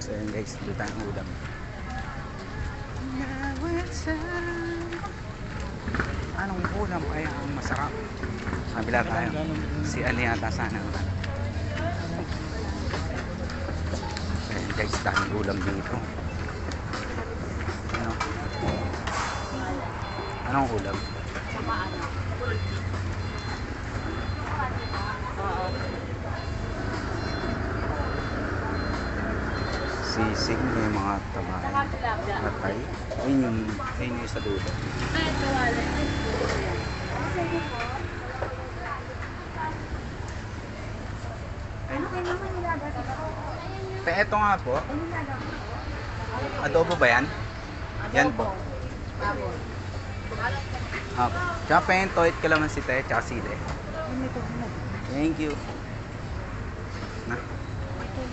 So yun guys, dito tayong ulam. Anong ulam kaya ang masarap? Kabila tayo. Si Ali yata sana. Ayan guys, daming ulam dito. Ano? Anong ulam? Sisig, may mga matay. Ayun yung sa dulo. Eto nga po. Adobo ba yan? Yan po. Tsaka pentoit kalamansi tayo, tsaka sili. Thank you.